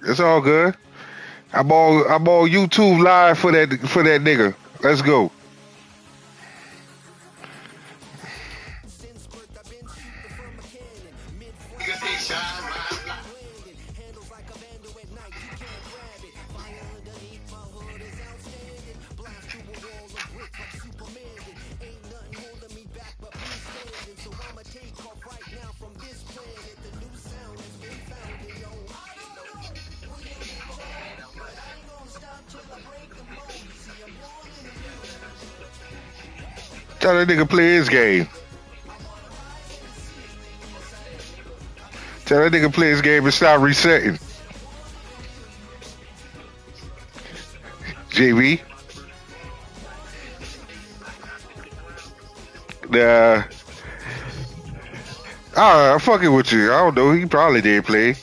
It's all good. I'm on YouTube live for that nigga. Let's go. Tell that nigga play his game. Tell that nigga play his game and stop resetting. JB. Nah. I'm fucking with you. I don't know. He probably did play.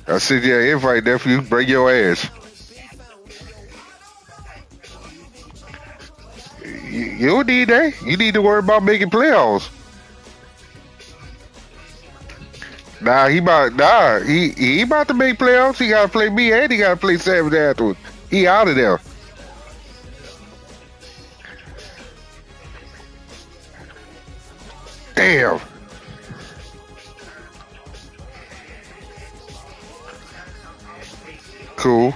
I said, yeah, invite nephew. Bring your ass. You don't need that. You need to worry about making playoffs. He about to make playoffs. He gotta play me and he gotta play Sam afterwards. He out of there. Damn. Cool.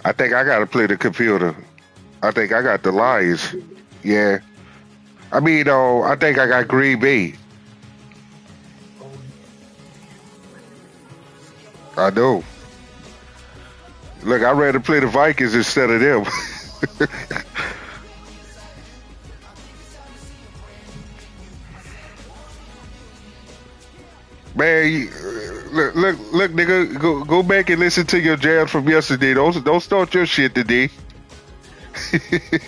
I think I gotta play the computer. I think I got the Lions. Yeah. I mean, I think I got Green Bay. I know. Look, I'd rather play the Vikings instead of them. Man, look, nigga, go back and listen to your jam from yesterday. Don't start your shit today.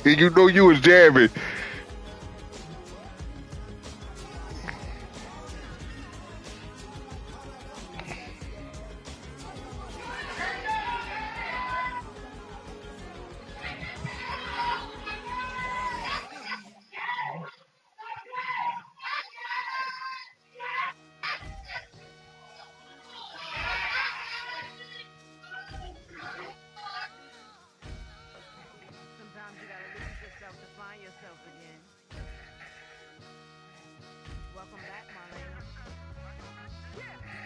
You know you was jamming. Sometimes you gotta lose yourself to find yourself again. Welcome back, Marlena.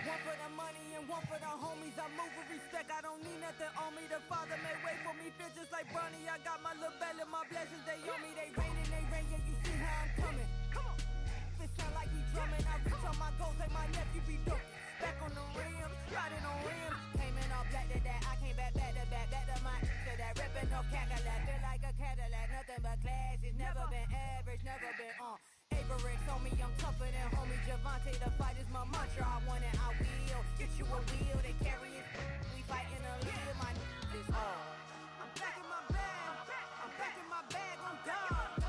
One for the money and one for the homies. I move with respect. I don't need nothing on me. The Father may wait for me. Feel just like Bernie. I got my little belly, my blessings. They on me. They rain and they rain. Yeah, you see how I'm coming. Come on. It sound like he drumming. I reach on my goals like my nephew be dope. Back on the rim, riding on rims. Came in all black to that. I came back to my to that ripping no Cadillac. Feel like a Cadillac, nothing but class. It's never been average, never been on. Averix on me, I'm tougher than homie Javante. The fight is my mantra. I want it, I will. Get you a wheel, they carry it. We fighting a live, my is all. I'm back in my bag. I'm back in my bag on God. I'm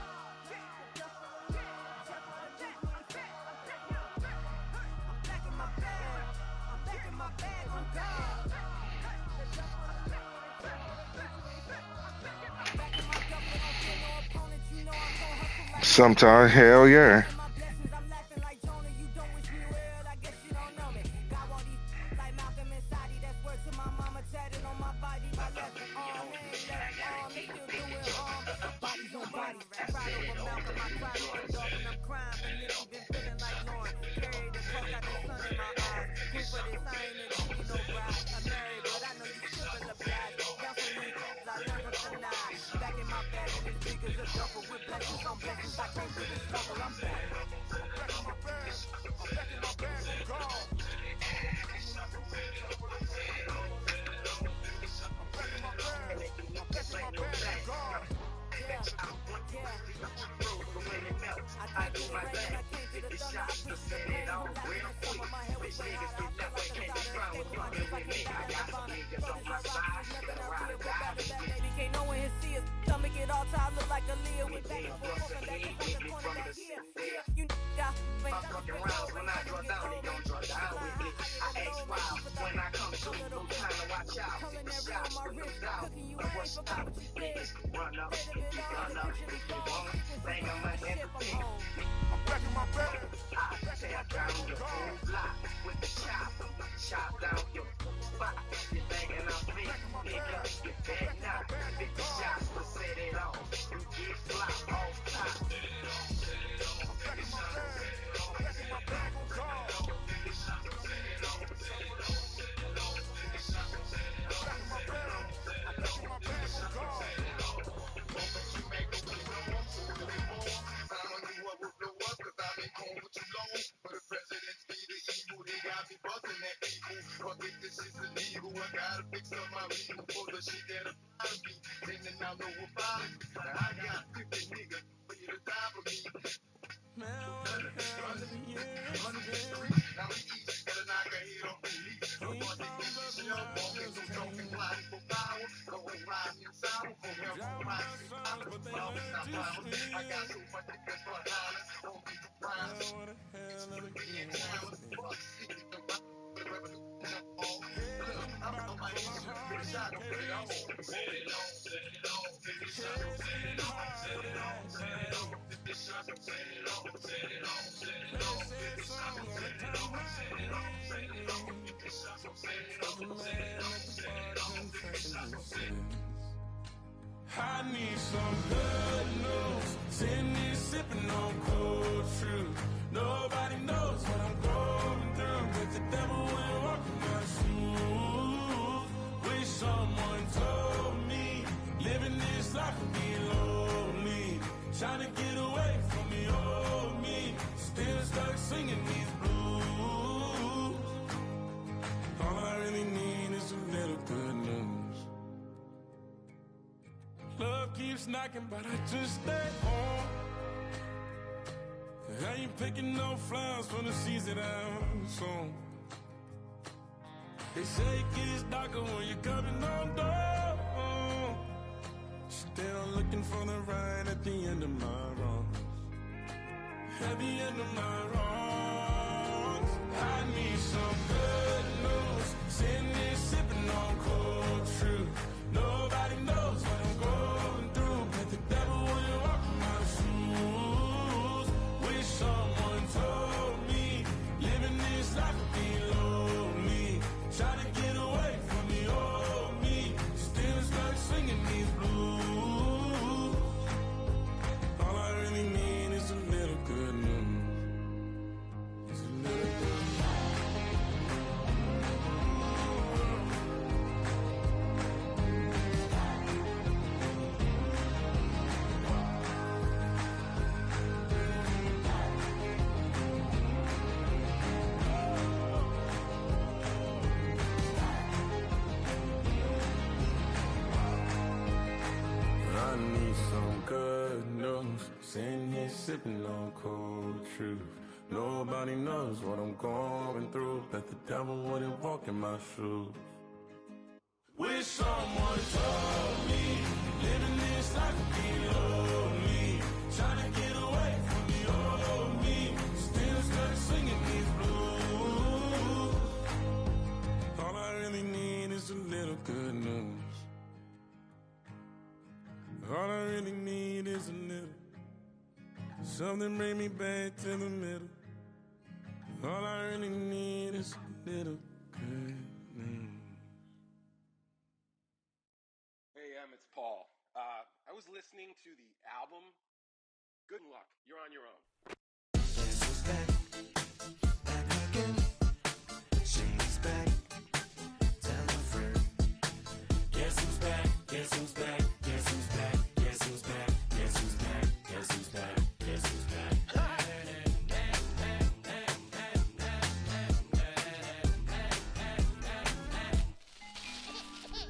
back in my bag. I'm back in my bag on God. Sometimes, hell yeah. Back in my bag and it's big as a duffel with like this on blessings, I came through the struggle, I'm back. I'm back in my bag, I'm back in my bag, I'm gone. I'm back in my bag, I'm back in my bag, I'm gone. Yeah. I came through the rain and I came through the thunder. I preached the pain. I'm laughing at some of my hair was way hotter. I felt like a starter. Escape with my kids like came down in Nirvana. Brothers my rockies, nothing I fear. We're back to back, baby. Can't no one here see us. Stomach it all tied, look like a Leah. Went back and forth and back just like a cornerback. Yeah, you got when I fucking rounds when I draw down, they gon' draw down with me. I ask wild when I come through, no time to watch out. Culinary on my wrist, cooking you, I ain't forgot what you said. Run up, run up, if you want, bang on my everything. I'm back in my bag. I tear down your whole block with the chop down your spot. You thinking I'm big, nigga, you dead now. 50 shots to set it off. You get flopped off top. I'm back in my bag. I'm back in my bag, I'm gone. I'm back in my bag. I'm back in my bag, I'm gone. I need some good news. Sitting here sipping on cold truth. Nobody knows what I'm going through, but the devil will walk in my shoes. Wish someone told me living this life would be lonely. Trying to get away from the old me. Still stuck singing these blues. All I really need is a little good news. Love keeps knocking, but I just stay home. I ain't picking no flowers for the seeds that I'm sown. They say it gets darker when you're coming on door. Still looking for the right at the end of my wrongs. At the end of my wrongs, I need some good news. Sitting here sipping on cold truth. Nobody knows what I'm going through, but the devil will walk in my shoes. Wish someone told me living this life would be lonely. Try to get away from the old me. Still stuck singing these blues. All I really need is a little good news. It's a little good news. I need some good news. Sitting here sipping on cold truth. Nobody knows what I'm going through, but the devil wouldn't walk in my shoes. Wish someone told me living this life would be lonely. Trying to get away from the old me. Still stuck singing these blues. All I really need is a little good news. All I really need is a little. Something bring me back to the middle. All I really need is a little good news. Hey, it's Paul. I was listening to the album. Good luck. You're on your own. Guess who's back? Back again. She's back. Tell a friend. Guess who's back? Guess who's back? Guess who's back? Guess who's back? Guess who's back? Guess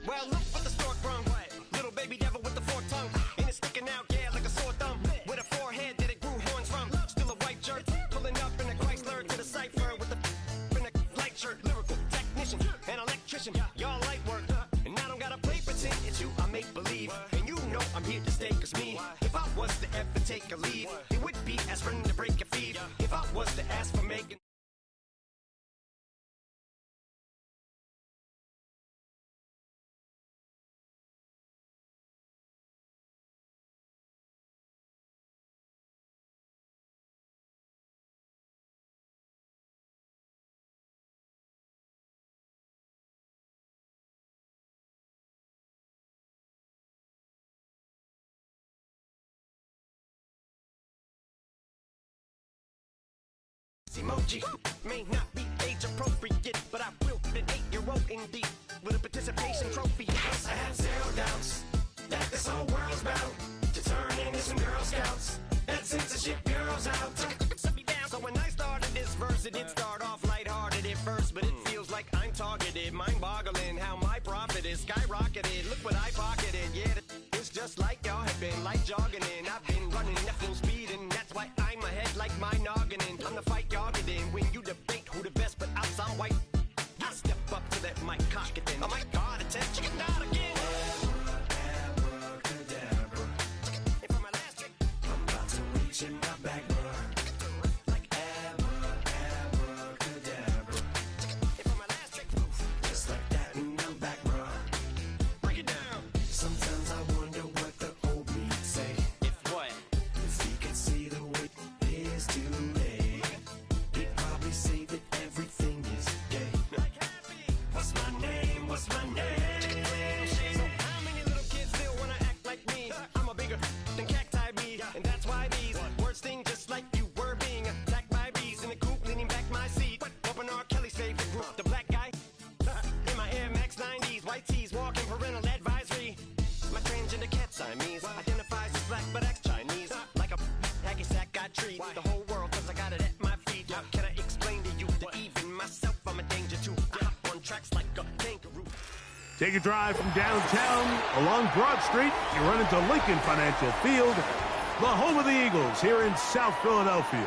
Well, look what the stork brung. Little baby devil with the forked tongue. And it's sticking out, yeah, like a sore thumb. With a forehead that it grew horns from. Still a white jerk, pulling up in a Chrysler to the cipher with a in a light shirt. Lyrical technician, an electrician, y'all light work. And I don't gotta play pretend, it's you I make believe. And you know I'm here to stay, cause me, if I was to ever take a leave, it would be as friend to break a feed. If I was to ask for making emoji may not be age appropriate, but I will an 8-year-old indeed with a participation trophy. I have zero doubts that this whole world's bound to turn into some Girl Scouts. That censorship bureau's out. So when I started this verse, it did start off lighthearted at first, but it feels like I'm targeted, mind-boggling how my profit is skyrocketed. Look what I pocketed, yeah, it's just like y'all have been like jogging in. I've been running at full speed, and that's why I'm ahead like my noggin. I'm the fight y'all get in when you debate who the best, but I'm some white. I step up to that mic, cock it in. Oh my God, attention, chicken out again. Abracadabra. And for my last trick, I'm about to reach in my back, bro. Like abracadabra. And for my last trick, just like that, and I'm back, bro. Break it down. Sometimes I wonder what the old me say. If what? If he could see the way it is today, he'd probably say that everything is gay. What's my name? What's my name? So how many little kids still wanna act like me? I'm a bigger than cacti me, and that's why these words sting just like you were being attacked by bees in the coop, leaning back my seat. Open R. Kelly's favorite group, the black guy. In my Air Max 90s, white tees, walking parental advisory. My transgender cat Siamese identifies as black but acts Chinese. Like a hacky sack I treat the whole world cause I got it at my feet. How can I explain to you that even myself I'm a danger to? I hop on tracks like a kangaroo. Take a drive from downtown along Broad Street. You run into Lincoln Financial Field, the home of the Eagles here in South Philadelphia.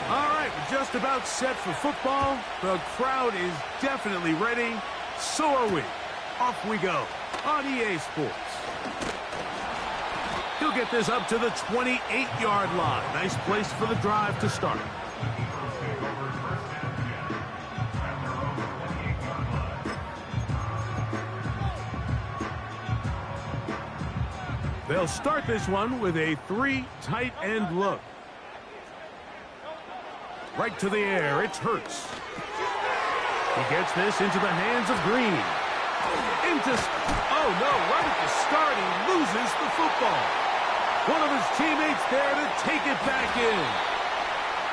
All right, we're just about set for football. The crowd is definitely ready. So are we. Off we go on EA Sports. He'll get this up to the 28-yard line. Nice place for the drive to start. They'll start this one with a 3 tight end look. Right to the air, it's Hurts. He gets this into the hands of Green. Oh no, right at the start, he loses the football. One of his teammates there to take it back in.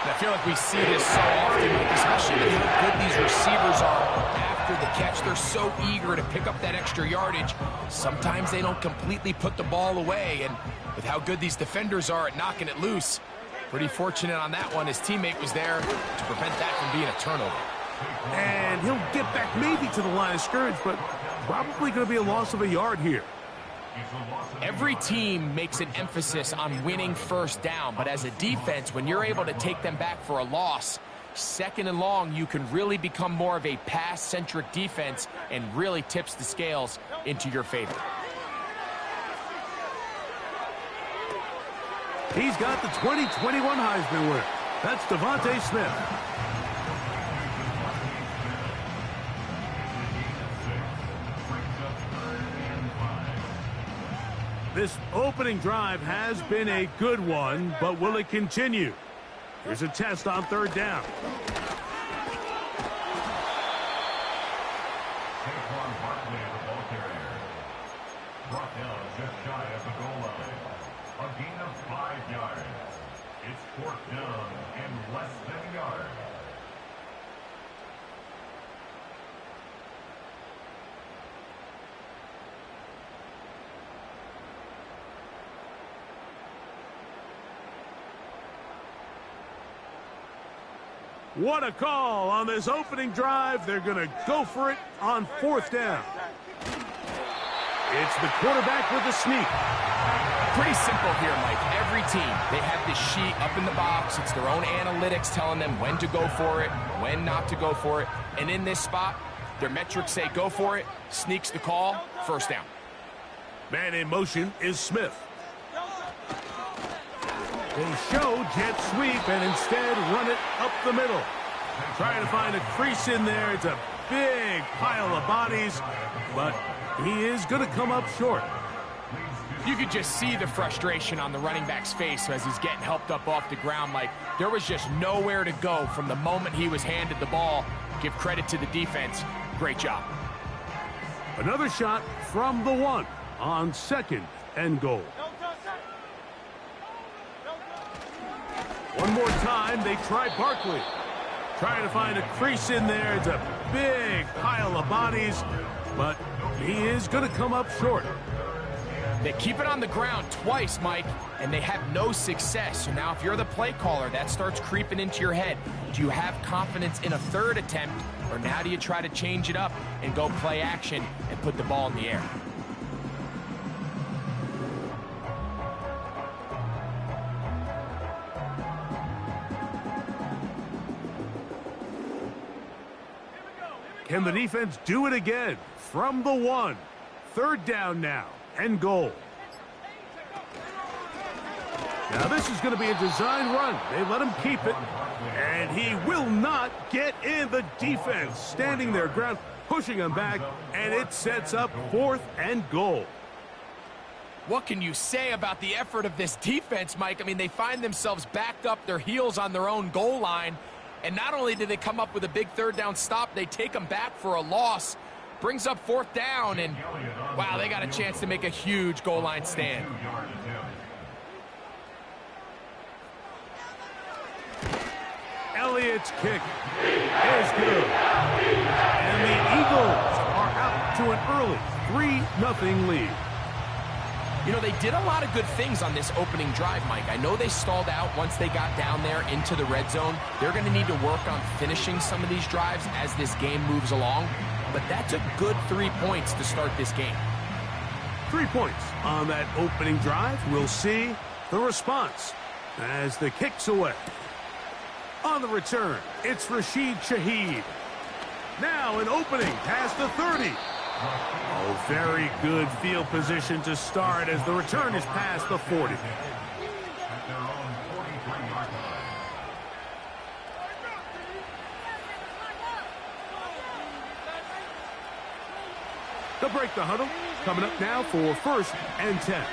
I feel like we see this so often, especially with how good these receivers are after the catch. They're so eager to pick up that extra yardage. Sometimes they don't completely put the ball away, and with how good these defenders are at knocking it loose, pretty fortunate on that one. His teammate was there to prevent that from being a turnover. And he'll get back maybe to the line of scrimmage, but probably going to be a loss of a yard here. Every team makes an emphasis on winning first down, but as a defense, when you're able to take them back for a loss, second and long, you can really become more of a pass-centric defense and really tips the scales into your favor. He's got the 2021 Heisman winner. That's Devontae Smith. This opening drive has been a good one, but will it continue? Here's a test on third down. Brought down just shy of the goal line. A gain of 5 yards. It's fourth down and less than a yard. What a call on this opening drive. They're going to go for it on 4th down. It's the quarterback with the sneak. Pretty simple here, Mike. Every team, they have this sheet up in the box. It's their own analytics telling them when to go for it, when not to go for it. And in this spot, their metrics say go for it, sneaks the call, 1st down. Man in motion is Smith. They show jet sweep and instead run it up the middle. Trying to find a crease in there. It's a big pile of bodies, but he is going to come up short. You could just see the frustration on the running back's face as he's getting helped up off the ground. Like, there was just nowhere to go from the moment he was handed the ball. Give credit to the defense. Great job. Another shot from the 1 on 2nd and goal. One more time, they try Barkley. Trying to find a crease in there. It's a big pile of bodies, but he is going to come up short. They keep it on the ground twice, Mike, and they have no success. So now if you're the play caller, that starts creeping into your head. Do you have confidence in a 3rd attempt, or now do you try to change it up and go play action and put the ball in the air? Can the defense do it again? From the 1. 3rd down now and goal. Now this is going to be a design run. They let him keep it, and he will not get in. The defense standing their ground, pushing him back, and it sets up 4th and goal. What can you say about the effort of this defense, Mike? I mean, they find themselves backed up their heels on their own goal line, and not only do they come up with a big 3rd down stop, they take them back for a loss. Brings up 4th down, and wow, they got a chance to make a huge goal line stand. Elliott's kick is good. And the Eagles are out to an early 3-0 lead. You know, they did a lot of good things on this opening drive, Mike. I know they stalled out once they got down there into the red zone. They're going to need to work on finishing some of these drives as this game moves along. But that's a good 3 points to start this game. 3 points on that opening drive. We'll see the response as the kick's away. On the return, it's Rashid Shaheed. Now an opening past the 30. Oh, very good field position to start as the return is past the 40. They'll break the huddle. Coming up now for 1st and 10.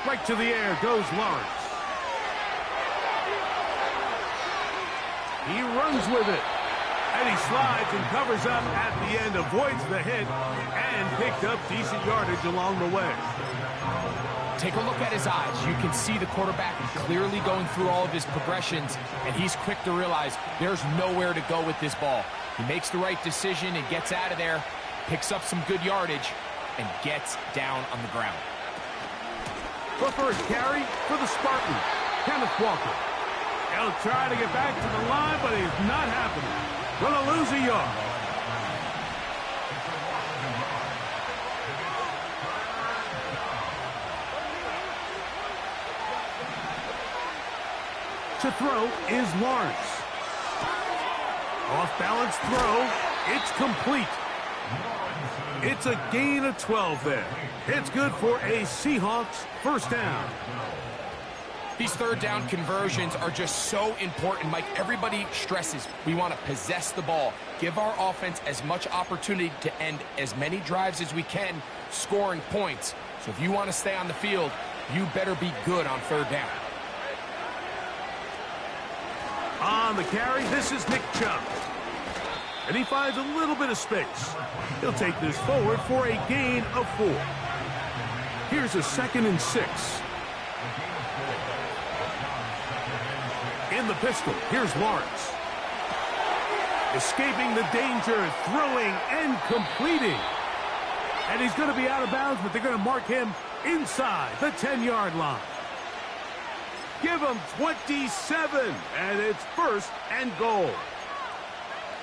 Right to the air goes Lawrence. He runs with it. And he slides and covers up at the end, avoids the hit, and picked up decent yardage along the way. Take a look at his eyes. You can see the quarterback clearly going through all of his progressions, and he's quick to realize there's nowhere to go with this ball. He makes the right decision and gets out of there, picks up some good yardage, and gets down on the ground. The first carry for the Spartan, Kenneth Walker. He'll try to get back to the line, but it's not happening. Gonna lose a yard. To throw is Lawrence. Off-balance throw. It's complete. It's a gain of 12 there. It's good for a Seahawks 1st down. These 3rd down conversions are just so important, Mike. Everybody stresses we want to possess the ball, give our offense as much opportunity to end as many drives as we can, scoring points. So if you want to stay on the field, you better be good on 3rd down. On the carry, this is Nick Chubb. And he finds a little bit of space. He'll take this forward for a gain of 4. Here's a 2nd and 6. In the pistol, here's Lawrence. Escaping the danger, throwing and completing. And he's going to be out of bounds, but they're going to mark him inside the 10-yard line. Give him 27, and it's 1st and goal.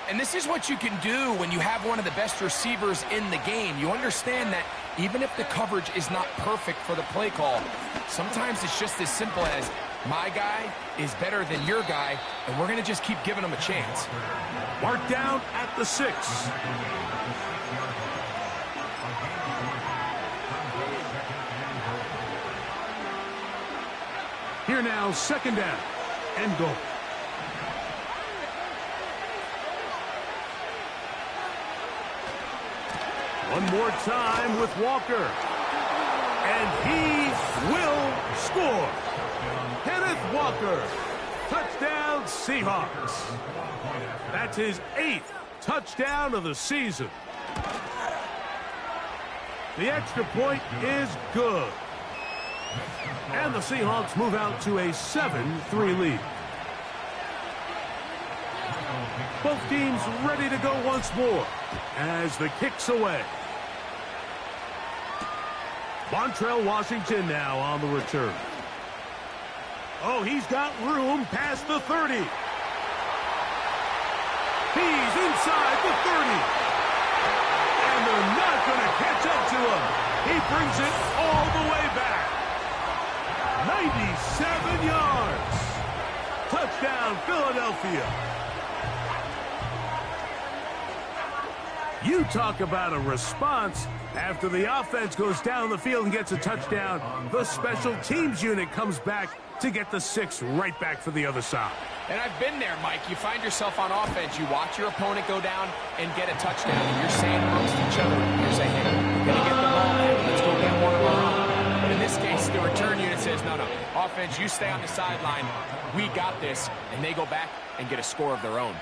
And this is what you can do when you have one of the best receivers in the game. You understand that even if the coverage is not perfect for the play call, sometimes it's just as simple as, my guy is better than your guy, and we're going to just keep giving him a chance. Mark down at the 6. Here now, 2nd down and goal. One more time with Walker. And he will score. Kenneth Walker. Touchdown, Seahawks. That's his 8th touchdown of the season. The extra point is good. And the Seahawks move out to a 7-3 lead. Both teams ready to go once more as the kick's away. Montrell Washington now on the return. Oh, he's got room past the 30. He's inside the 30. And they're not going to catch up to him. He brings it all the way back. 97 yards. Touchdown, Philadelphia. You talk about a response. After the offense goes down the field and gets a touchdown, the special teams unit comes back to get the 6 right back for the other side. And I've been there, Mike. You find yourself on offense. You watch your opponent go down and get a touchdown, and you're saying amongst each other, you're saying, hey, we're going to get the ball back. Let's go get one of our own. But in this case, the return unit says, no, offense, you stay on the sideline. We got this. And they go back and get a score of their own.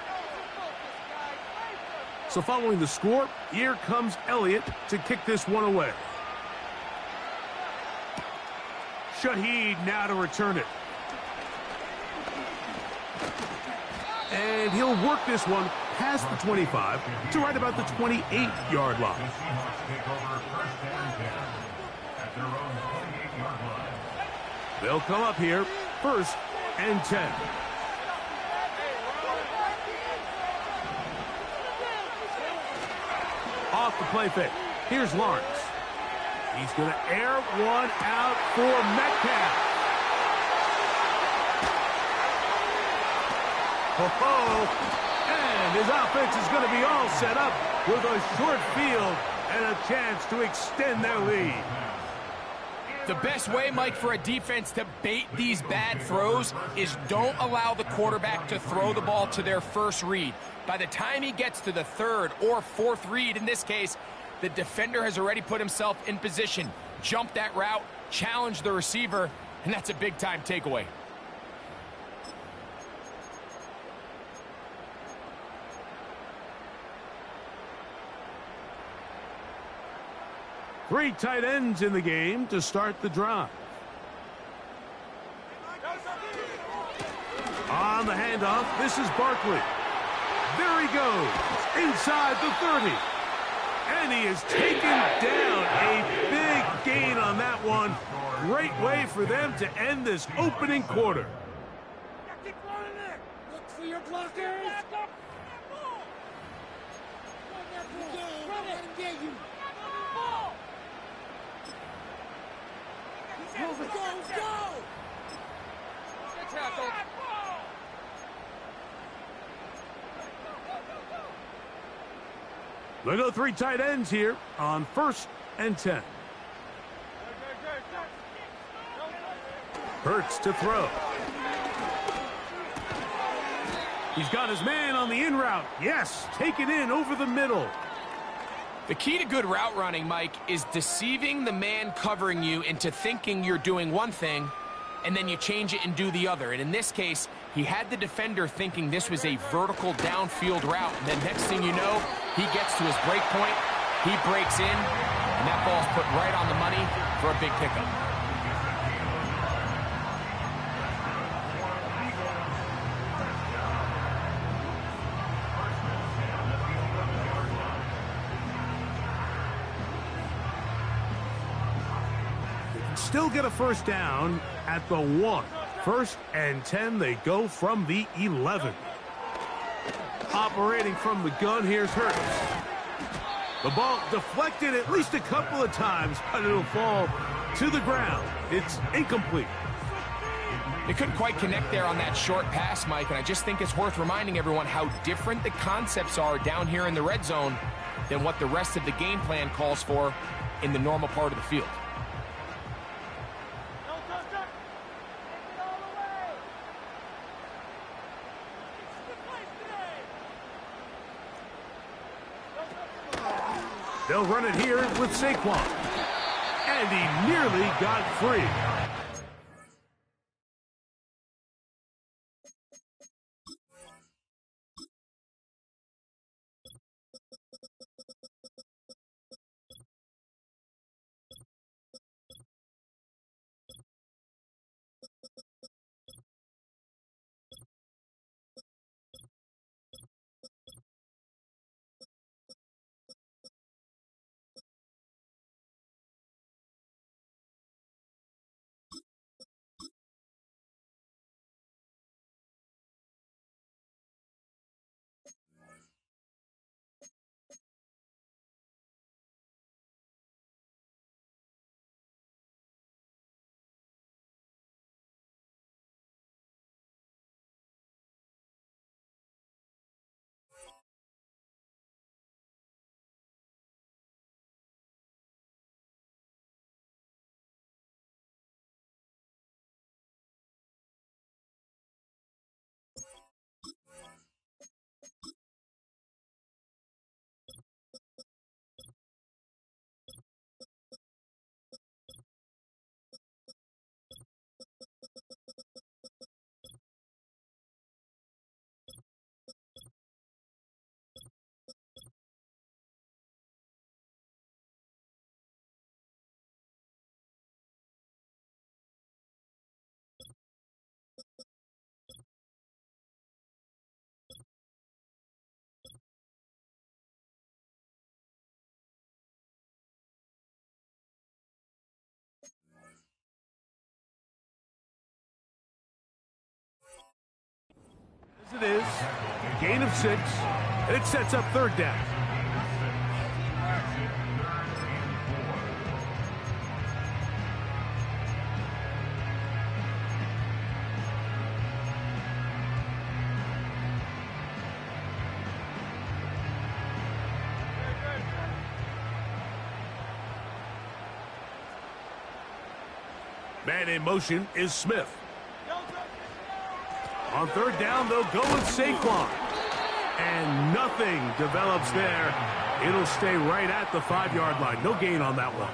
So following the score, here comes Elliott to kick this one away. Shaheed now to return it. And he'll work this one past the 25 to right about the 28-yard line. They'll come up here, 1st and 10. Off the play fake. Here's Lawrence. He's going to air one out for Metcalf. And his offense is going to be all set up with a short field and a chance to extend their lead. The best way, Mike, for a defense to bait these bad throws is don't allow the quarterback to throw the ball to their first read. By the time he gets to the 3rd or 4th read, in this case, the defender has already put himself in position, jump that route, challenge the receiver, and that's a big-time takeaway. Three tight ends in the game to start the drive. On the handoff, this is Barkley. There he goes, inside the 30. And he is taken down. A big gain on that one. Great way for them to end this opening quarter. Keep running it. Look for your blockers. Run it. Get you. Go, go! Good tackle. They go 3 tight ends here on 1st and 10. Hurts to throw. He's got his man on the in route. Yes, take it in over the middle. The key to good route running, Mike, is deceiving the man covering you into thinking you're doing one thing, and then you change it and do the other. And in this case, he had the defender thinking this was a vertical downfield route. And then next thing you know, he gets to his break point, he breaks in, and that ball's put right on the money for a big pickup. Still get a first down at the 1. 1st and 10, they go from the 11. Operating from the gun, here's Hurts. The ball deflected at least a couple of times, but it'll fall to the ground. It's incomplete. They couldn't quite connect there on that short pass, Mike, and I just think it's worth reminding everyone how different the concepts are down here in the red zone than what the rest of the game plan calls for in the normal part of the field. They'll run it here with Saquon. And he nearly got free. As it is, gain of 6, and it sets up 3rd down. Man in motion is Smith. On 3rd down, they'll go with Saquon. And nothing develops there. It'll stay right at the 5-yard line. No gain on that one.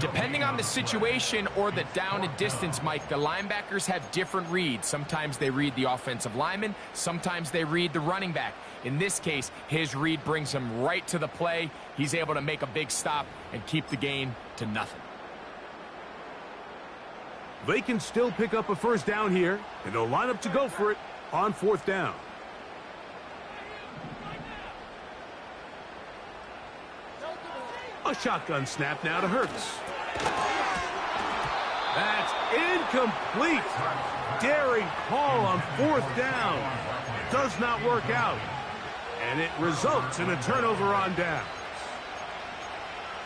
Depending on the situation or the down and distance, Mike, the linebackers have different reads. Sometimes they read the offensive lineman. Sometimes they read the running back. In this case, his read brings him right to the play. He's able to make a big stop and keep the gain to nothing. They can still pick up a 1st down here, and they'll line up to go for it on 4th down. A shotgun snap now to Hurts. That's incomplete. Daring call on 4th down. Does not work out. And it results in a turnover on down.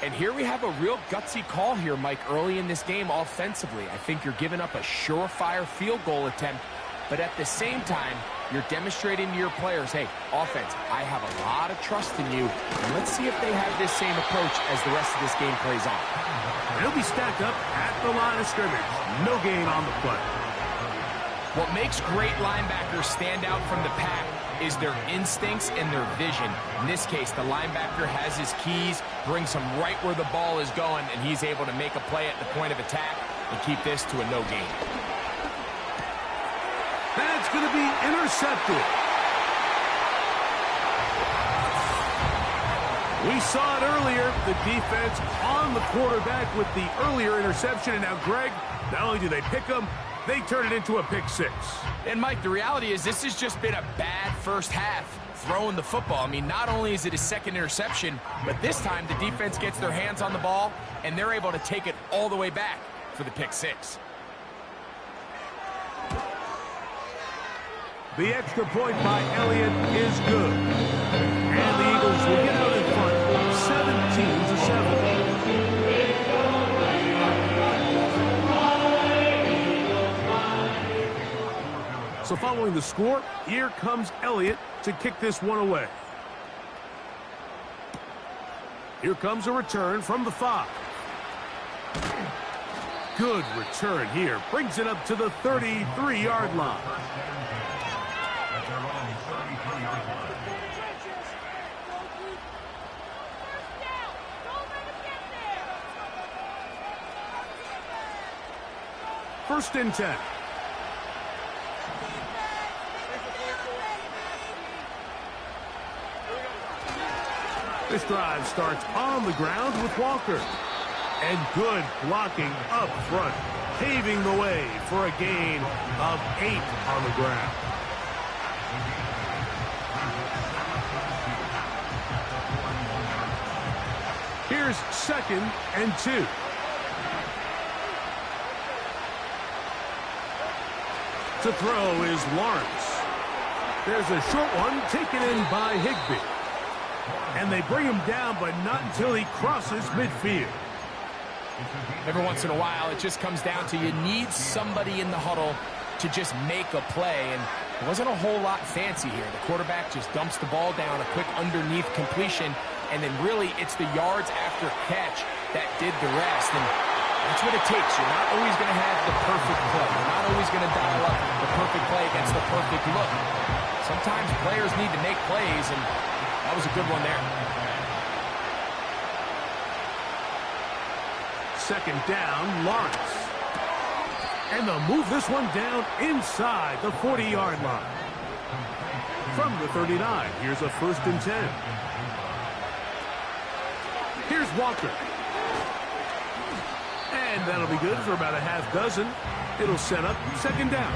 And here we have a real gutsy call here, Mike, early in this game offensively. I think you're giving up a surefire field goal attempt, but at the same time, you're demonstrating to your players, hey, offense, I have a lot of trust in you, and let's see if they have this same approach as the rest of this game plays on. They'll be stacked up at the line of scrimmage. No gain on the play. What makes great linebackers stand out from the pack is their instincts and their vision. In this case, the linebacker has his keys, brings him right where the ball is going, and he's able to make a play at the point of attack and keep this to a no gain. That's going to be intercepted. We saw it earlier, the defense on the quarterback with the earlier interception, and now Greg, not only do they pick him, they turn it into a pick 6. And Mike, the reality is this has just been a bad first half throwing the football. I mean, not only is it his 2nd interception, but this time the defense gets their hands on the ball and they're able to take it all the way back for the pick 6. The extra point by Elliott is good. And the Eagles will get out in front 17-7. So following the score, here comes Elliott to kick this one away. Here comes a return from the 5. Good return here. Brings it up to the 33-yard line. At their own 33-yard line. First and 10. This drive starts on the ground with Walker. And good blocking up front, paving the way for a gain of 8 on the ground. Here's 2nd and 2. To throw is Lawrence. There's a short one taken in by Higbee. And they bring him down, but not until he crosses midfield. Every once in a while, it just comes down to you need somebody in the huddle to just make a play, and it wasn't a whole lot fancy here. The quarterback just dumps the ball down, a quick underneath completion, and then really it's the yards after catch that did the rest, and that's what it takes. You're not always going to have the perfect play. You're not always going to dial up the perfect play against the perfect look. Sometimes players need to make plays, and that was a good one there. Second down, Lawrence. And they'll move this one down inside the 40-yard line. From the 39, here's a 1st and 10. Here's Walker. And that'll be good for about a half dozen. It'll set up 2nd down.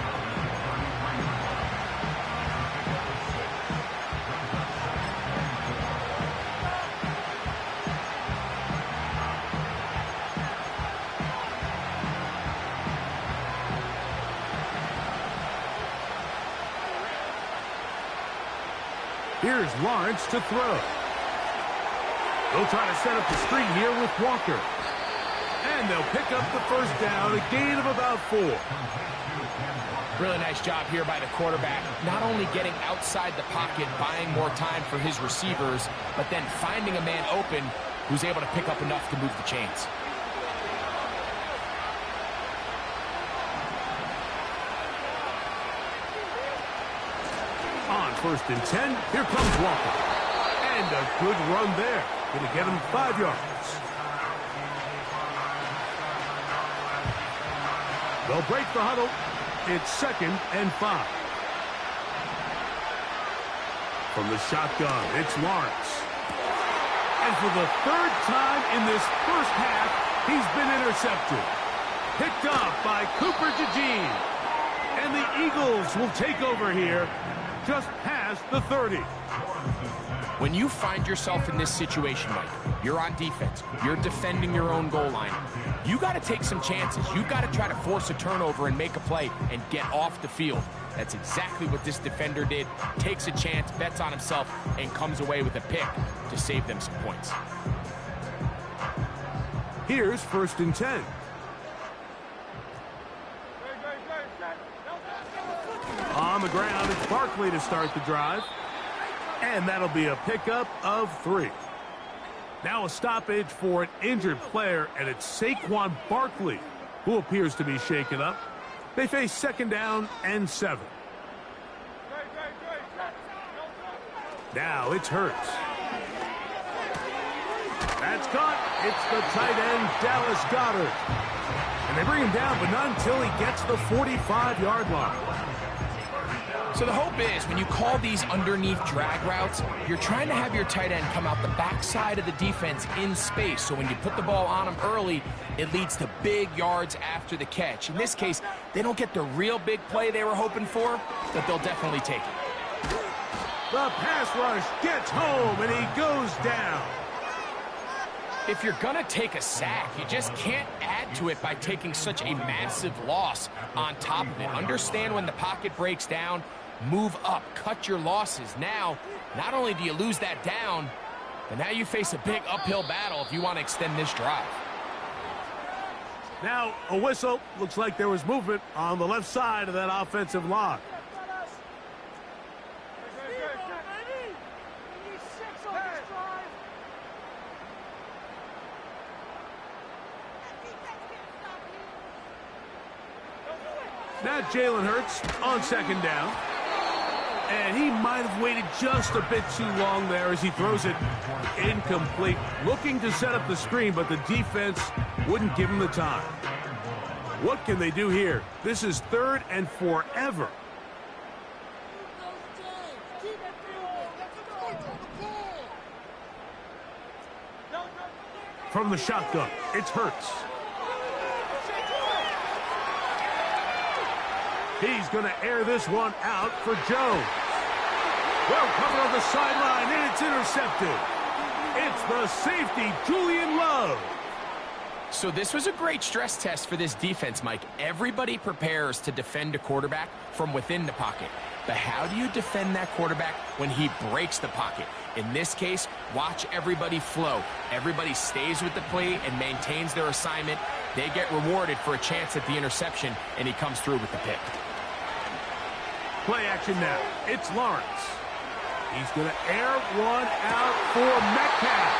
Here's Lawrence to throw. They'll try to set up the screen here with Walker. And they'll pick up the 1st down, a gain of about 4. Really nice job here by the quarterback. Not only getting outside the pocket, buying more time for his receivers, but then finding a man open who's able to pick up enough to move the chains. On 1st and 10, here comes Walker. And a good run there. Going to get him 5 yards. They'll break the huddle. It's 2nd and 5. From the shotgun, it's Lawrence. And for the 3rd time in this first half, he's been intercepted. Picked up by Cooper DeJean. And the Eagles will take over here just past the 30. When you find yourself in this situation, Mike, you're on defense, you're defending your own goal line, you got to take some chances. You got to try to force a turnover and make a play and get off the field. That's exactly what this defender did. Takes a chance, bets on himself, and comes away with a pick to save them some points. Here's 1st and 10. On the ground, it's Barkley to start the drive. And that'll be a pickup of 3. Now a stoppage for an injured player, and it's Saquon Barkley who appears to be shaken up. They face 2nd down and 7. Now it's Hurts. That's caught. It's the tight end, Dallas Goedert. And they bring him down, but not until he gets the 45-yard line. So the hope is when you call these underneath drag routes, you're trying to have your tight end come out the backside of the defense in space. So when you put the ball on him early, it leads to big yards after the catch. In this case, they don't get the real big play they were hoping for, but they'll definitely take it. The pass rush gets home, and he goes down. If you're going to take a sack, you just can't add to it by taking such a massive loss on top of it. Understand when the pocket breaks down, Move up, cut your losses. Now, not only do you lose that down, but now you face a big uphill battle if you want to extend this drive. Now, a whistle. Looks like there was movement on the left side of that offensive line. Now Jalen Hurts on second down. And he might have waited just a bit too long there as he throws it incomplete. Looking to set up the screen, but the defense wouldn't give him the time. What can they do here? This is 3rd and forever. From the shotgun, it's Hurts. He's going to air this one out for Jones. Well covered on the sideline, and it's intercepted. It's the safety, Julian Love. So this was a great stress test for this defense, Mike. Everybody prepares to defend a quarterback from within the pocket. But how do you defend that quarterback when he breaks the pocket? In this case, watch everybody flow. Everybody stays with the play and maintains their assignment. They get rewarded for a chance at the interception, and he comes through with the pick. Play action now. It's Lawrence. He's going to air one out for Metcalf.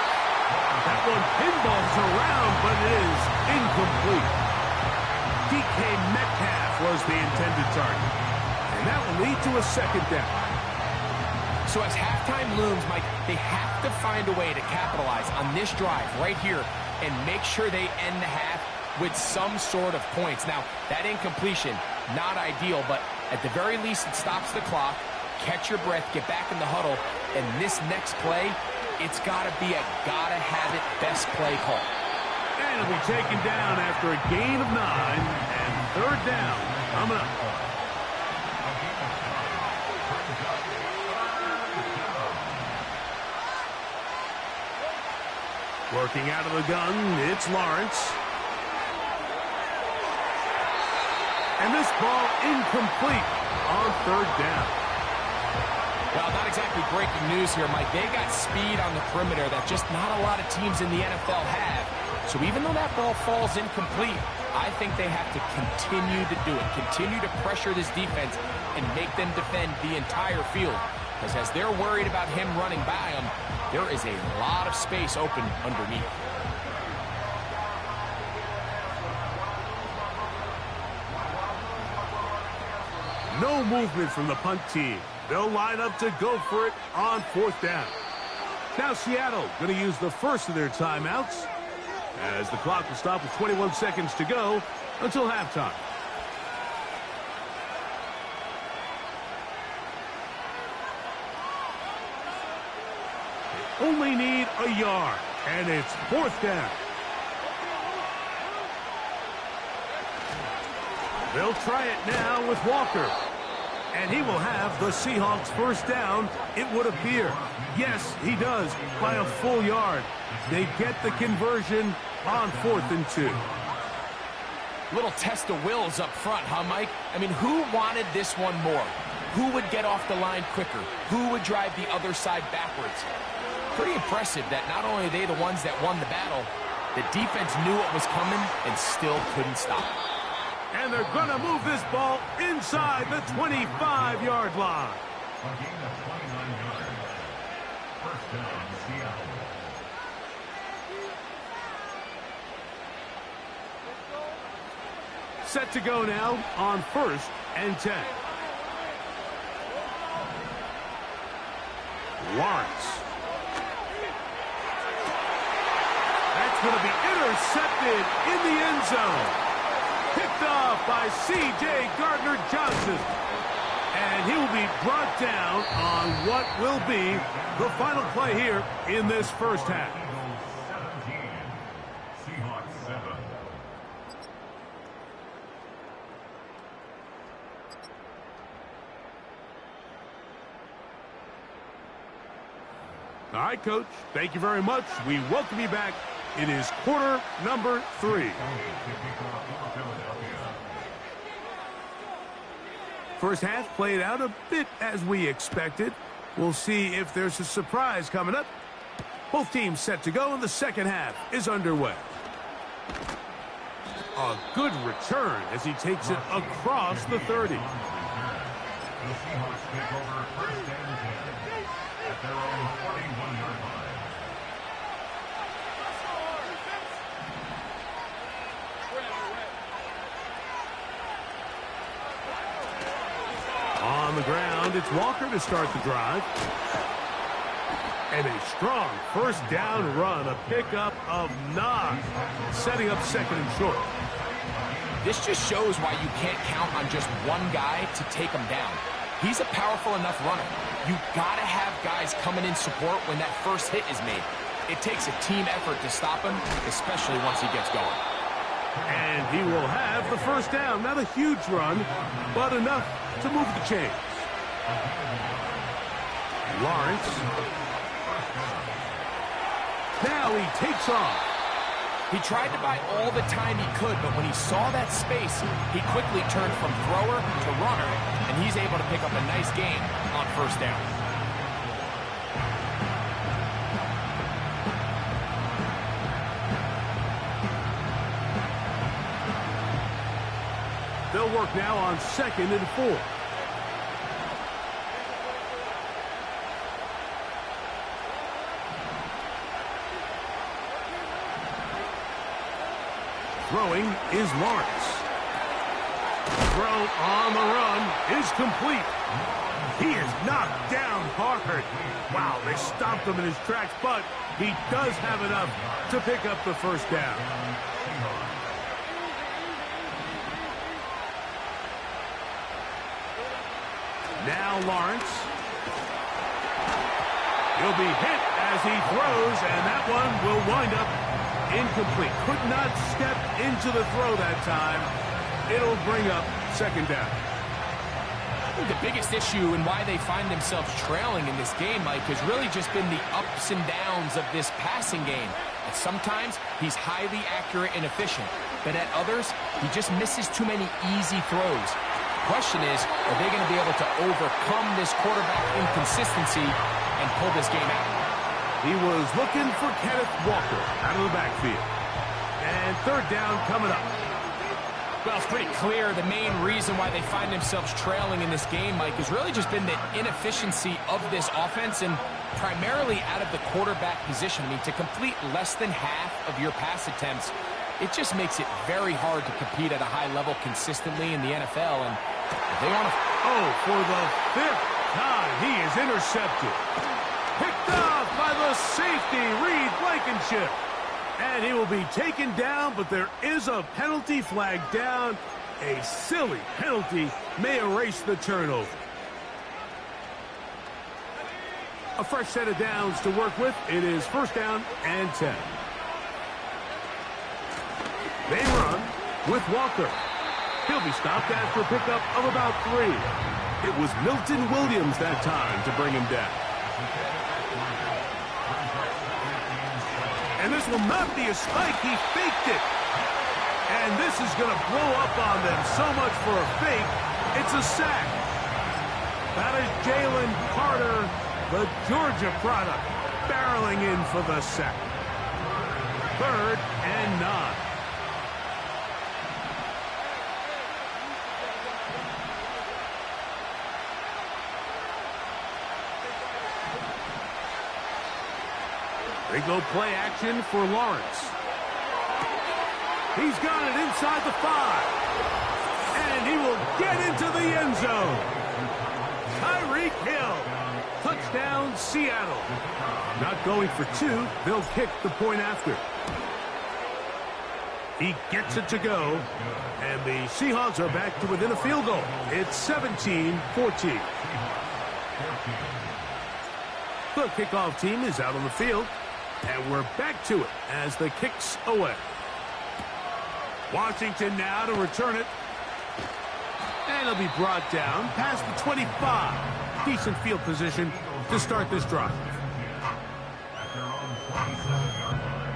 That one pinballs around, but it is incomplete. DK Metcalf was the intended target. And that will lead to a second down. So as halftime looms, Mike, they have to find a way to capitalize on this drive right here and make sure they end the half with some sort of points. Now, that incompletion, not ideal, but at the very least, it stops the clock. Catch your breath, get back in the huddle, and this next play, it's got to be a gotta-have-it best play call. And it'll be taken down after a gain of 9, and 3rd down coming up. Working out of the gun, it's Lawrence. And this ball incomplete on 3rd down. Well, not exactly breaking news here, Mike. They got speed on the perimeter that just not a lot of teams in the NFL have. So even though that ball falls incomplete, I think they have to continue to do it. Continue to pressure this defense and make them defend the entire field. Because as they're worried about him running by them, there is a lot of space open underneath. No movement from the punt team. They'll line up to go for it on 4th down. Now Seattle going to use the first of their timeouts as the clock will stop with 21 seconds to go until halftime. They only need a yard, and it's 4th down. They'll try it now with Walker. And he will have the Seahawks first down, it would appear. Yes, he does, by a full yard. They get the conversion on 4th and 2. Little test of wills up front, huh, Mike? I mean, who wanted this one more? Who would get off the line quicker? Who would drive the other side backwards? Pretty impressive that not only are they the ones that won the battle, the defense knew what was coming and still couldn't stop it. And they're going to move this ball inside the 25-yard line. A gain of 29 yards. First down, Seattle. Set to go now on 1st and 10. Lawrence. That's going to be intercepted in the end zone. Picked off by C.J. Gardner-Johnson. And he will be brought down on what will be the final play here in this first half. Eagles 17. Seahawks 7. All right, Coach. Thank you very much. We welcome you back. It is quarter number 3. First half played out a bit as we expected. We'll see if there's a surprise coming up. Both teams set to go, and the second half is underway. A good return as he takes it across the 30. The Seahawks take over first and 10 at their own 41-yard line. On the ground, it's Walker to start the drive. And a strong first down run, a pickup of 9, setting up second and short. This just shows why you can't count on just one guy to take him down. He's a powerful enough runner. You gotta have guys coming in support when that first hit is made. It takes a team effort to stop him, especially once he gets going. And he will have the first down. Not a huge run, but enough to move the chains. Lawrence. Now he takes off. He tried to buy all the time he could, but when he saw that space, he quickly turned from thrower to runner, and he's able to pick up a nice gain on first down. They'll work now on 2nd and 4. Throwing is Lawrence. Throw on the run is complete. He is knocked down hard. Wow, they stopped him in his tracks, but he does have enough to pick up the first down. Now Lawrence. He'll be hit as he throws, and that one will wind up incomplete. Could not step into the throw that time. It'll bring up second down. I think the biggest issue and why they find themselves trailing in this game, Mike, has really just been the ups and downs of this passing game. And sometimes he's highly accurate and efficient, but at others, he just misses too many easy throws. The question is, are they going to be able to overcome this quarterback inconsistency and pull this game out? He was looking for Kenneth Walker out of the backfield. And third down coming up. Well, it's pretty clear the main reason why they find themselves trailing in this game, Mike, has really just been the inefficiency of this offense and primarily out of the quarterback position. I mean, to complete less than half of your pass attempts, it just makes it very hard to compete at a high level consistently in the NFL. And if they want to... Oh, for the 5th time, he is intercepted. Picked off by the safety, Reed Blankenship. And he will be taken down, but there is a penalty flag down. A silly penalty may erase the turnover. A fresh set of downs to work with. It is first down and 10. They run with Walker. He'll be stopped after a pickup of about 3. It was Milton Williams that time to bring him down. And this will not be a spike. He faked it. And this is going to blow up on them. So much for a fake. It's a sack. That is Jalen Carter, the Georgia product, barreling in for the sack. 3rd and 9. They go play action for Lawrence. He's got it inside the 5. And he will get into the end zone. Tyreek Hill. Touchdown, Seattle. Not going for 2. They'll kick the point after. He gets it to go. And the Seahawks are back to within a field goal. It's 17-14. The kickoff team is out on the field. And we're back to it as the kick's away. Washington now to return it. And it'll be brought down past the 25. Decent field position to start this drive. At their own 27-yard line.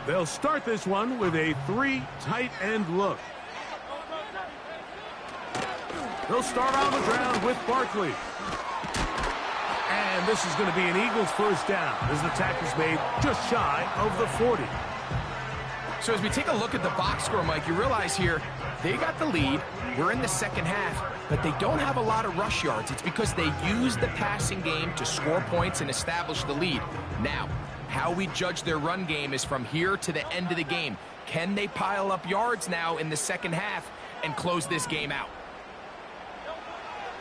They'll start this one with a 3 tight end look. They'll start on the ground with Barkley. And this is going to be an Eagles first down as the tackle's made just shy of the 40. So as we take a look at the box score, Mike, you realize here they got the lead. We're in the second half, but they don't have a lot of rush yards. It's because they use the passing game to score points and establish the lead. Now, how we judge their run game is from here to the end of the game. Can they pile up yards now in the second half and close this game out?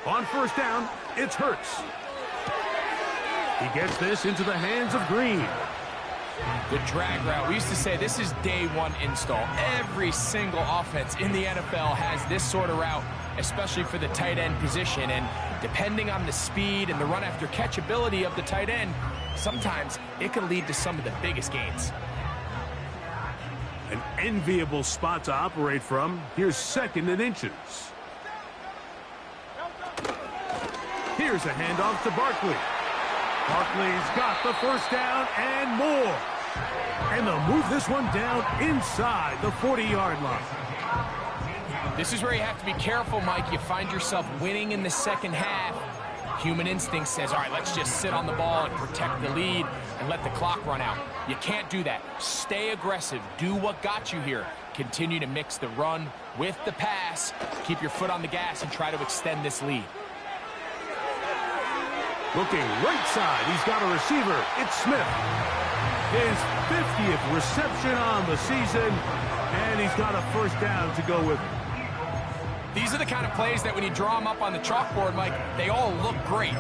On first down, it's Hurts. He gets this into the hands of Green. The drag route. We used to say this is day one install. Every single offense in the NFL has this sort of route, especially for the tight end position. And depending on the speed and the run after catch ability of the tight end, sometimes it can lead to some of the biggest gains. An enviable spot to operate from. Here's 2nd and inches. Here's a handoff to Barkley. Barkley's got the first down and more. And they'll move this one down inside the 40-yard line. This is where you have to be careful, Mike. You find yourself winning in the second half. Human instinct says, all right, let's just sit on the ball and protect the lead and let the clock run out. You can't do that. Stay aggressive. Do what got you here. Continue to mix the run with the pass. Keep your foot on the gas and try to extend this lead. Looking right side, he's got a receiver. It's Smith. His 50th reception on the season, and he's got a first down to go with it. These are the kind of plays that when you draw them up on the chalkboard, Mike, they all look great.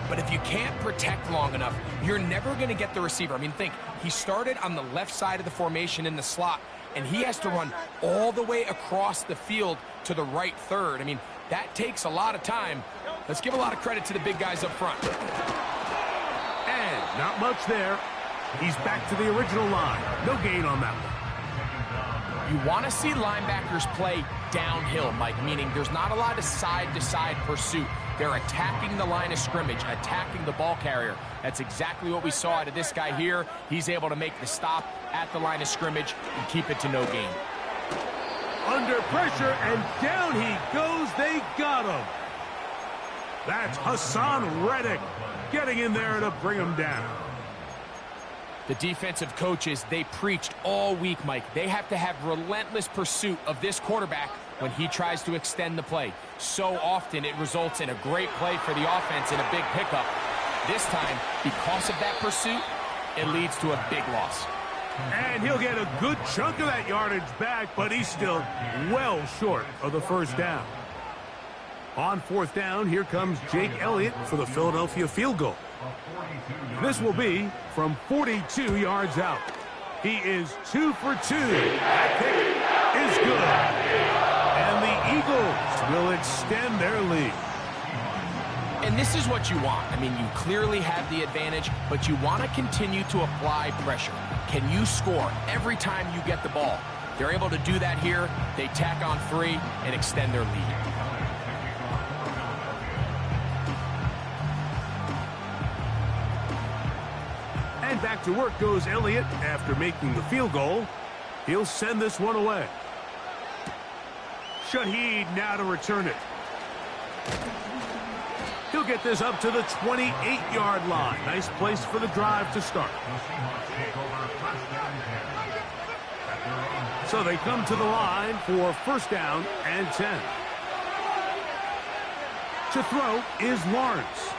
But if you can't protect long enough, you're never going to get the receiver. I mean, think, he started on the left side of the formation in the slot, and he has to run all the way across the field to the right third. I mean, that takes a lot of time. Let's give a lot of credit to the big guys up front. And not much there. He's back to the original line. No gain on that one. You want to see linebackers play downhill, Mike, meaning there's not a lot of side-to-side pursuit. They're attacking the line of scrimmage, attacking the ball carrier. That's exactly what we saw out of this guy here. He's able to make the stop at the line of scrimmage and keep it to no gain. Under pressure, and down he goes. They got him. That's Hassan Reddick getting in there to bring him down. The defensive coaches, they preached all week, Mike. They have to have relentless pursuit of this quarterback when he tries to extend the play. So often it results in a great play for the offense and a big pickup. This time, because of that pursuit, it leads to a big loss. And he'll get a good chunk of that yardage back, but he's still well short of the first down. On fourth down, here comes Jake Elliott for the Philadelphia field goal. This will be from 42 yards out. He is 2 for 2. That kick is good. And the Eagles will extend their lead. And this is what you want. I mean, you clearly have the advantage, but you want to continue to apply pressure. Can you score every time you get the ball? They're able to do that here. They tack on 3 and extend their lead. And back to work goes Elliott after making the field goal. He'll send this one away. Shaheed now to return it. He'll get this up to the 28-yard line. Nice place for the drive to start. So they come to the line for first down and 10. To throw is Lawrence.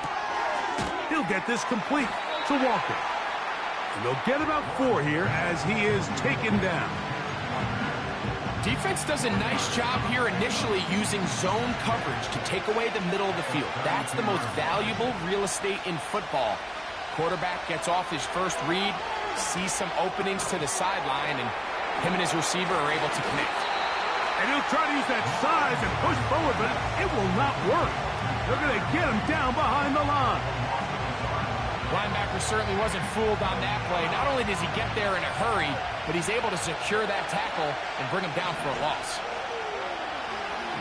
He'll get this complete to Walker. And they'll get about 4 here as he is taken down. Defense does a nice job here initially using zone coverage to take away the middle of the field. That's the most valuable real estate in football. Quarterback gets off his first read, sees some openings to the sideline, and him and his receiver are able to connect. And he'll try to use that size and push forward, but it will not work. They're going to get him down behind the line. Linebacker certainly wasn't fooled on that play. Not only does he get there in a hurry, but he's able to secure that tackle and bring him down for a loss.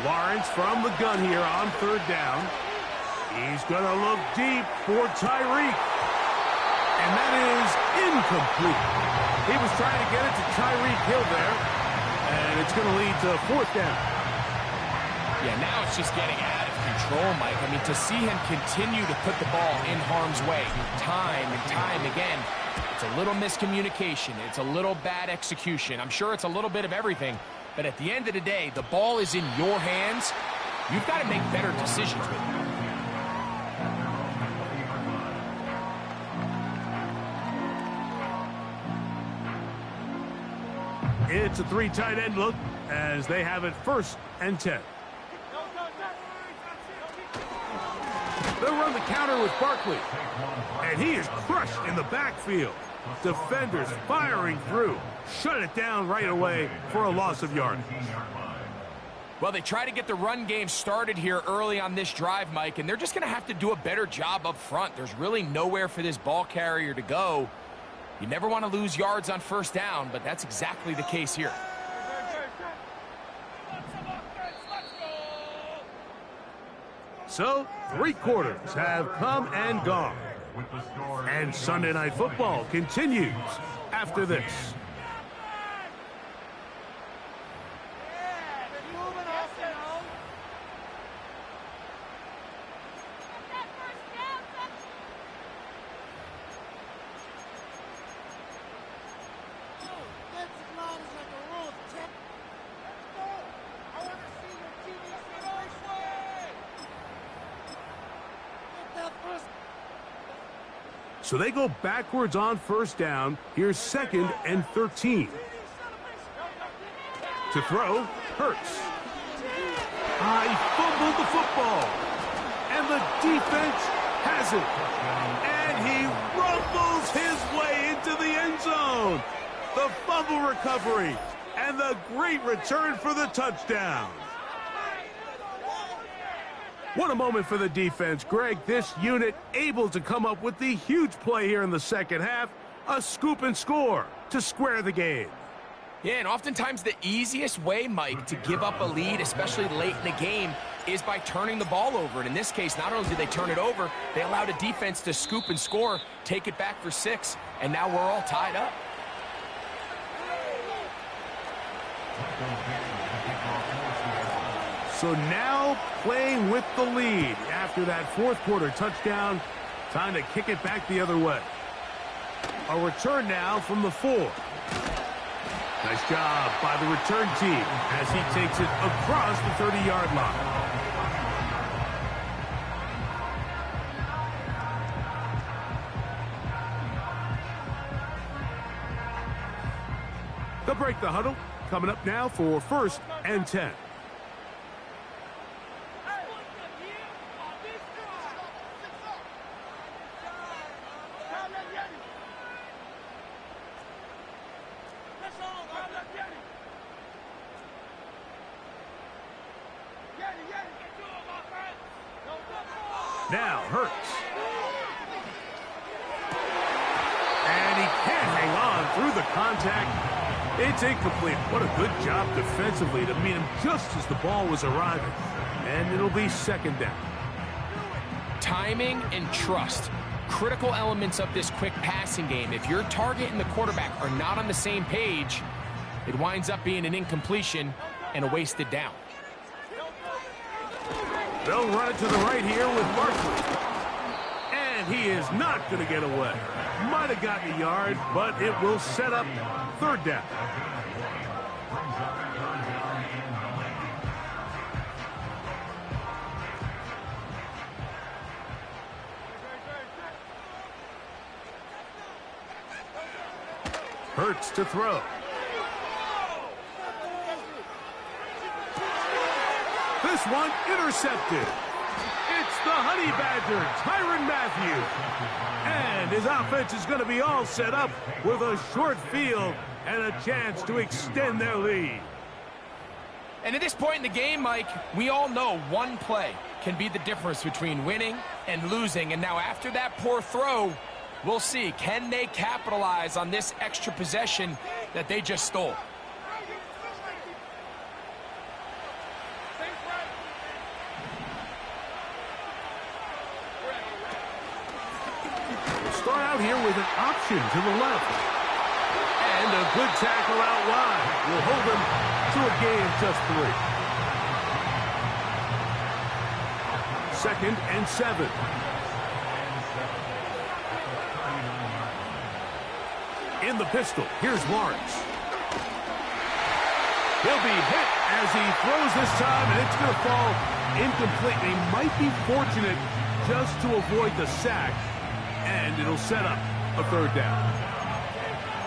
Lawrence from the gun here on third down. He's going to look deep for Tyreek. And that is incomplete. He was trying to get it to Tyreek Hill there, and it's going to lead to 4th down. Yeah, now it's just getting out of control, Mike. I mean, to see him continue to put the ball in harm's way time and time again, it's a little miscommunication. It's a little bad execution. I'm sure it's a little bit of everything, but at the end of the day, the ball is in your hands. You've got to make better decisions with it. It's a 3 tight end look as they have it 1st and 10. They'll run the counter with Barkley. And he is crushed in the backfield. Defenders firing through. Shut it down right away for a loss of yardage. Well, they try to get the run game started here early on this drive, Mike, and they're just going to have to do a better job up front. There's really nowhere for this ball carrier to go. You never want to lose yards on 1st down, but that's exactly the case here. So, 3 quarters have come and gone. And Sunday Night Football continues after this. So they go backwards on 1st down. Here's 2nd and 13. To throw, Hurts. He fumbled the football. And the defense has it. And he rumbles his way into the end zone. The fumble recovery. And the great return for the touchdown. What a moment for the defense, Greg. This unit able to come up with the huge play here in the 2nd half. A scoop and score to square the game. Yeah, and oftentimes the easiest way, Mike, to give up a lead, especially late in the game, is by turning the ball over. And in this case, not only did they turn it over, they allowed a defense to scoop and score, take it back for 6, and now we're all tied up. So now playing with the lead after that 4th quarter touchdown. Time to kick it back the other way. A return now from the 4. Nice job by the return team as he takes it across the 30-yard line. They'll break the huddle. Coming up now for 1st and 10. Now Hurts. And he can't hang on through the contact. It's incomplete. What a good job defensively to meet him just as the ball was arriving. And it'll be 2nd down. Timing and trust. Critical elements of this quick passing game. If your target and the quarterback are not on the same page, it winds up being an incompletion and a wasted down. They'll run it to the right here with Barkley. And he is not going to get away. Might have gotten a yard, but it will set up 3rd down. Hurts to throw. This one intercepted. It's the Honey Badger, Tyrann Mathieu. And his offense is going to be all set up with a short field and a chance to extend their lead. And at this point in the game, Mike, we all know one play can be the difference between winning and losing. And now after that poor throw, we'll see, can they capitalize on this extra possession that they just stole? Start out here with an option to the left. And a good tackle out wide will hold him to a gain of just 3. 2nd and 7. In the pistol, here's Lawrence. He'll be hit as he throws this time, and it's going to fall incomplete. He might be fortunate just to avoid the sack, and it'll set up a 3rd down.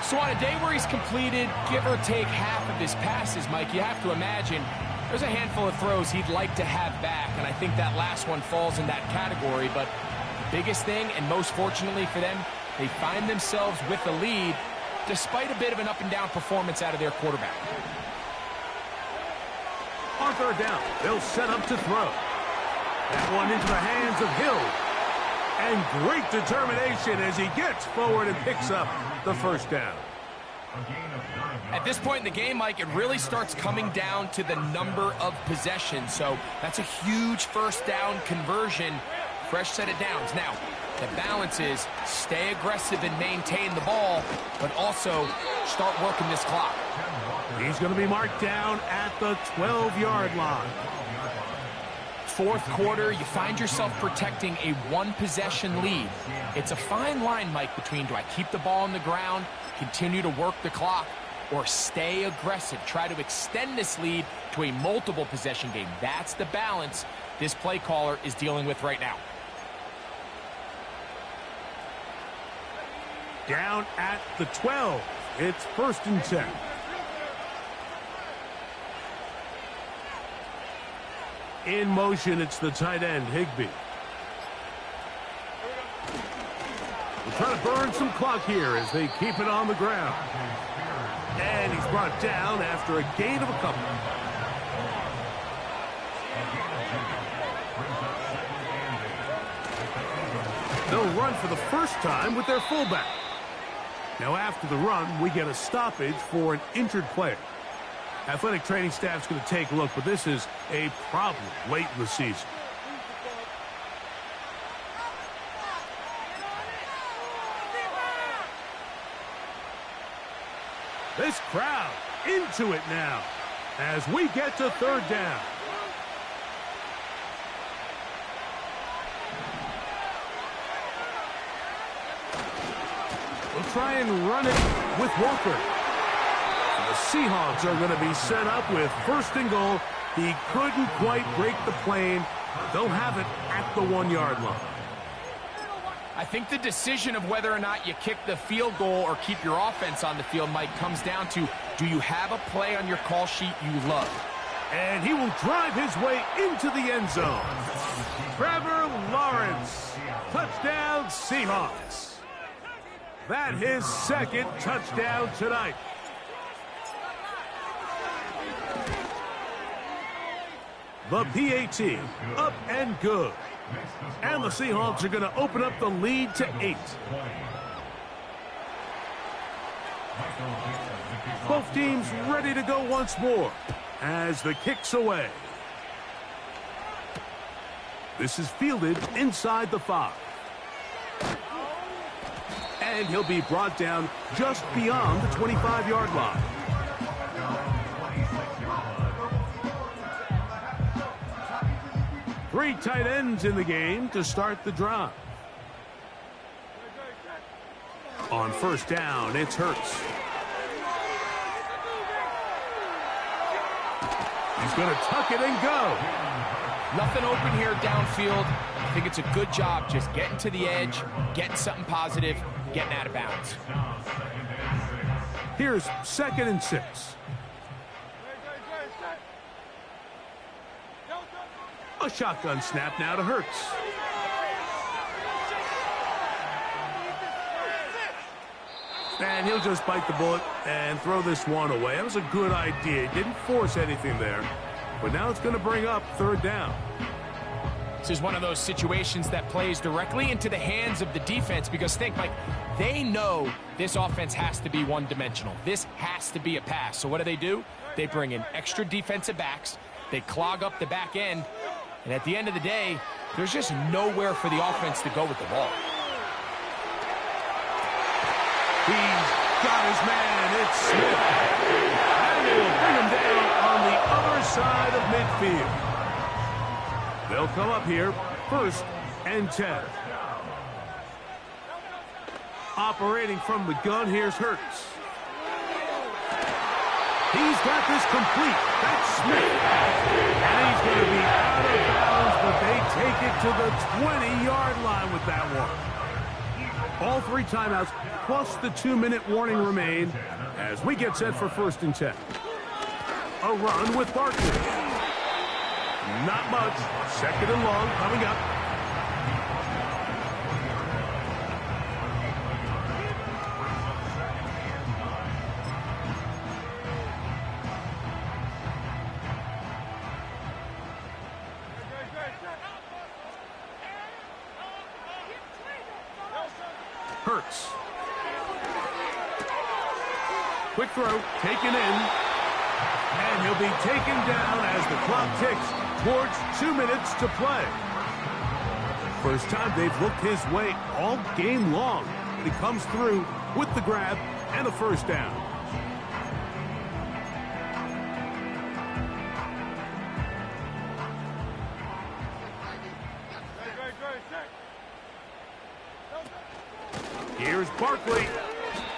So on a day where he's completed, give or take half of his passes, Mike, you have to imagine there's a handful of throws he'd like to have back, and I think that last one falls in that category. But the biggest thing, and most fortunately for them, they find themselves with the lead despite a bit of an up-and-down performance out of their quarterback. On 3rd down, they'll set up to throw. That one into the hands of Hill. And great determination as he gets forward and picks up the 1st down. At this point in the game, Mike, it really starts coming down to the number of possessions. So that's a huge 1st down conversion. Fresh set of downs. Now, the balance is stay aggressive and maintain the ball, but also start working this clock. He's going to be marked down at the 12-yard line. 4th quarter, you find yourself protecting a 1-possession lead. It's a fine line, Mike, between do I keep the ball on the ground, continue to work the clock, or stay aggressive, try to extend this lead to a multiple possession game. That's the balance this play caller is dealing with right now. Down at the 12. It's 1st and 10. In motion, it's the tight end, Higbee. We're trying to burn some clock here as they keep it on the ground. And he's brought down after a gain of a couple. They'll run for the first time with their fullback. Now after the run, we get a stoppage for an injured player. Athletic training staff's going to take a look, but this is a problem late in the season. This crowd into it now as we get to 3rd down. We'll try and run it with Walker. The Seahawks are going to be set up with 1st and goal. He couldn't quite break the plane. They'll have it at the 1-yard line. I think the decision of whether or not you kick the field goal or keep your offense on the field, Mike, comes down to, do you have a play on your call sheet you love? And he will drive his way into the end zone. Trevor Lawrence. Touchdown, Seahawks. That his 2nd touchdown tonight. The PAT, up and good. And the Seahawks are going to open up the lead to 8. Both teams ready to go once more as the kick's away. This is fielded inside the 5. And he'll be brought down just beyond the 25-yard line. Three tight ends in the game to start the drive. On 1st down, it's Hurts. He's going to tuck it and go. Nothing open here downfield. I think it's a good job just getting to the edge, getting something positive, getting out of bounds. Here's 2nd and 6. A shotgun snap now to Hurts. And he'll just bite the bullet and throw this one away. That was a good idea. He didn't force anything there. But now it's going to bring up 3rd down. This is one of those situations that plays directly into the hands of the defense because think, Mike, they know this offense has to be one-dimensional. This has to be a pass. So what do? They bring in extra defensive backs. They clog up the back end. And at the end of the day, there's just nowhere for the offense to go with the ball. He's got his man. It's Smith. And they will bring him down on the other side of midfield. They'll come up here, 1st and 10. Operating from the gun, here's Hurts. He's got this complete. That's Smith. And he's going to be out of bounds, but they take it to the 20-yard line with that one. All 3 timeouts, plus the 2-minute warning remain as we get set for 1st and 10. A run with Barkley. Not much. 2nd and long coming up. Hurts. Quick throw, taken in. And he'll be taken down as the clock ticks towards 2 minutes to play. First time they've looked his way all game long. But he comes through with the grab and a 1st down. Here's Barkley.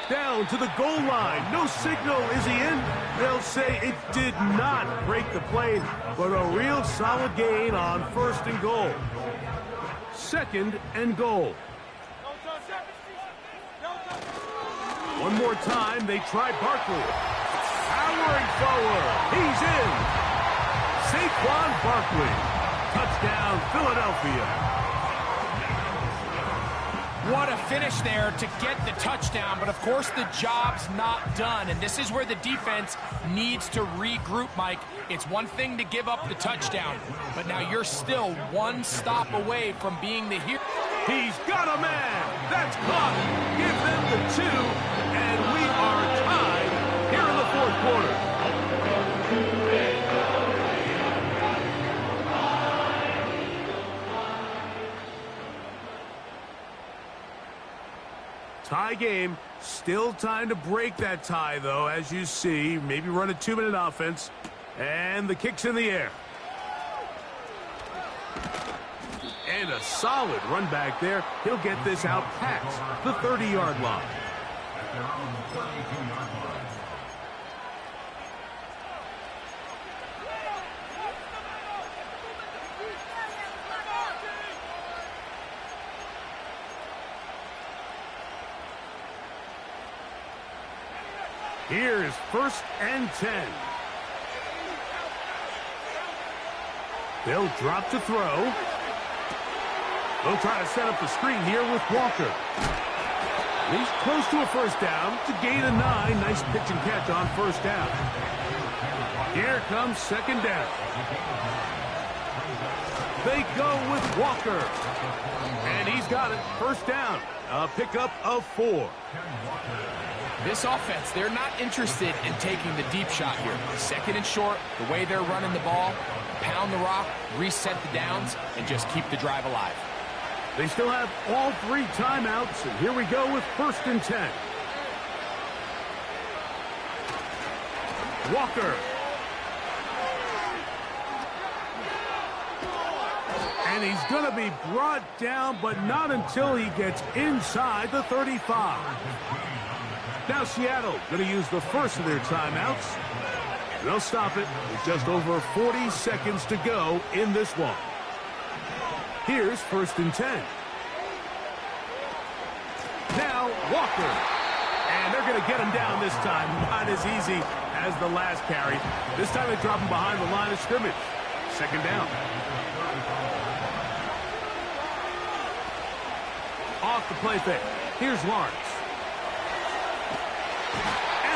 Down to the goal line. No signal. Is he in? They'll say it did not break the plane, but a real solid gain on 1st and goal. 2nd and goal. One more time, they try Barkley. Powering forward. He's in. Saquon Barkley. Touchdown, Philadelphia. What a finish there to get the touchdown, but of course the job's not done, and this is where the defense needs to regroup, Mike. It's one thing to give up the touchdown, but now you're still 1 stop away from being the hero. He's got a man. That's caught. Give them the 2, and we are tied here in the 4th quarter. Tie game. Still time to break that tie, though, as you see. Maybe run a 2-minute offense. And the kick's in the air. And a solid run back there. He'll get this out past the 30-yard line. Here's 1st and 10. They'll drop to throw. They'll try to set up the screen here with Walker. He's close to a 1st down to gain a 9. Nice pitch and catch on 1st down. Here comes 2nd down. They go with Walker. And he's got it. 1st down. A pickup of 4. This offense, they're not interested in taking the deep shot here. 2nd and short, the way they're running the ball, pound the rock, reset the downs, and just keep the drive alive. They still have all 3 timeouts, and here we go with 1st and 10. Walker. And he's going to be brought down, but not until he gets inside the 35. Now Seattle going to use the first of their timeouts. They'll stop it with just over 40 seconds to go in this one. Here's 1st and 10. Now Walker. And they're going to get him down this time. Not as easy as the last carry. This time they drop him behind the line of scrimmage. 2nd down. Off the play fake. Here's Lawrence.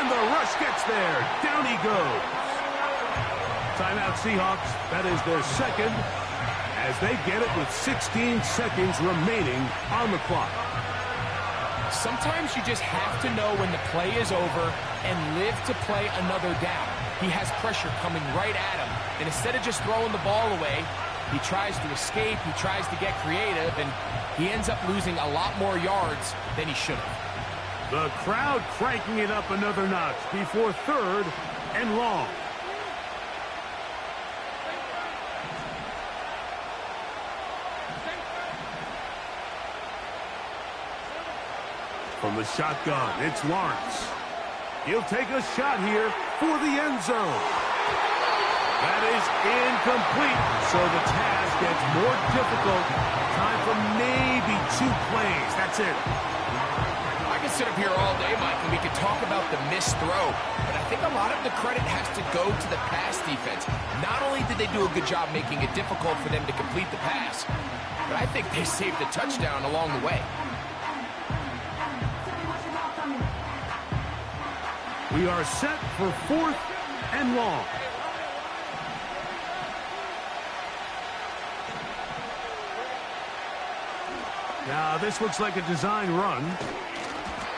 And the rush gets there. Down he goes. Timeout Seahawks. That is their 2nd as they get it with 16 seconds remaining on the clock. Sometimes you just have to know when the play is over and live to play another down. He has pressure coming right at him, and instead of just throwing the ball away, he tries to escape, he tries to get creative, and he ends up losing a lot more yards than he should have. The crowd cranking it up another notch before 3rd and long. From the shotgun, it's Lawrence. He'll take a shot here for the end zone. That is incomplete, so the task gets more difficult. Time for maybe 2 plays. That's it. I could sit up here all day, Mike, and we could talk about the missed throw, but I think a lot of the credit has to go to the pass defense. Not only did they do a good job making it difficult for them to complete the pass, but I think they saved a touchdown along the way. We are set for 4th and long. Now, this looks like a design run.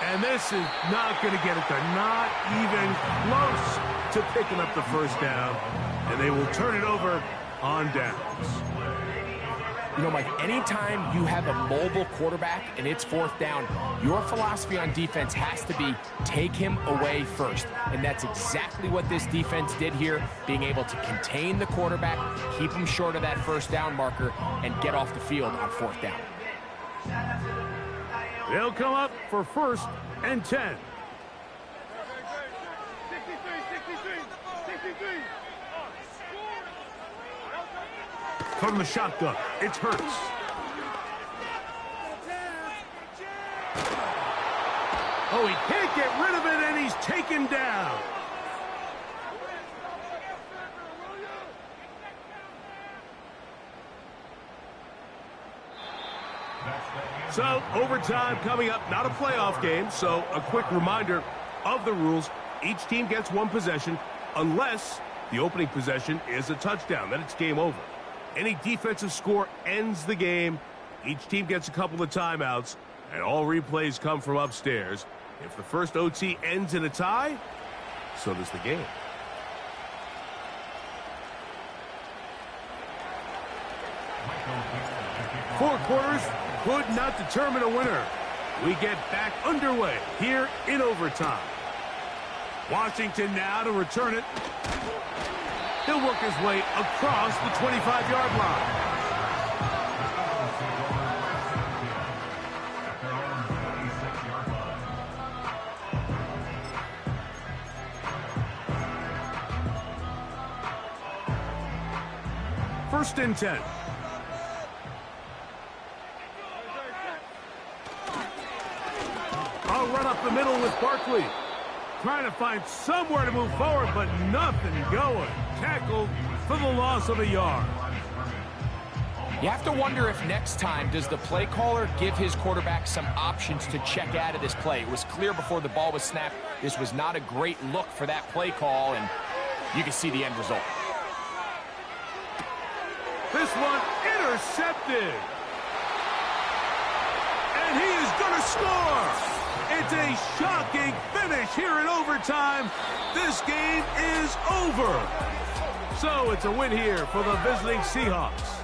And this is not going to get it done. Not even close to picking up the first down. And they will turn it over on downs. You know, Mike, anytime you have a mobile quarterback and it's 4th down, your philosophy on defense has to be take him away first. And that's exactly what this defense did here, being able to contain the quarterback, keep him short of that first down marker, and get off the field on 4th down. They'll come up for 1st and 10. From the shotgun, it's Hurts. Oh, he can't get rid of it, and he's taken down. So, overtime coming up, not a playoff game, so a quick reminder of the rules. Each team gets 1 possession unless the opening possession is a touchdown. Then it's game over. Any defensive score ends the game. Each team gets a couple of timeouts, and all replays come from upstairs. If the first OT ends in a tie, so does the game. Four quarters could not determine a winner. We get back underway here in overtime. Washington now to return it. He'll work his way across the 25-yard line. First and 10. I'll run up the middle with Barkley. Trying to find somewhere to move forward, but nothing going. Tackled for the loss of a yard. You have to wonder if next time, does the play caller give his quarterback some options to check out of this play? It was clear before the ball was snapped, this was not a great look for that play call, and you can see the end result. This one intercepted. And he is going to score. It's a shocking finish here in overtime. This game is over. So it's a win here for the visiting Seahawks.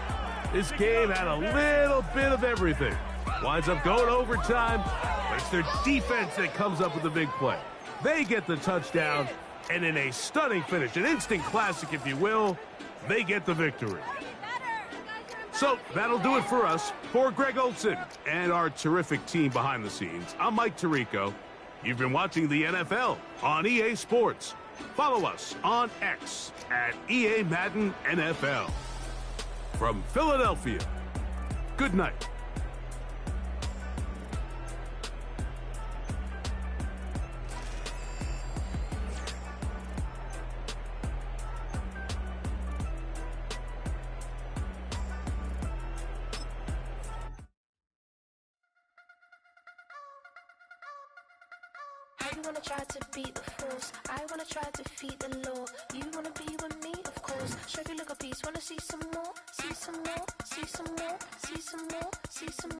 This game had a little bit of everything. Winds up going overtime, but it's their defense that comes up with the big play. They get the touchdown, and in a stunning finish, an instant classic if you will, they get the victory. So that'll do it for us. For Greg Olson and our terrific team behind the scenes, I'm Mike Tirico. You've been watching the NFL on EA Sports. Follow us on X at EA Madden NFL. From Philadelphia, good night. You wanna try to beat the force, I wanna try to defeat the law. You wanna be with me, of course. Show you look a piece, wanna see some more, see some more, see some more, see some more, see some more.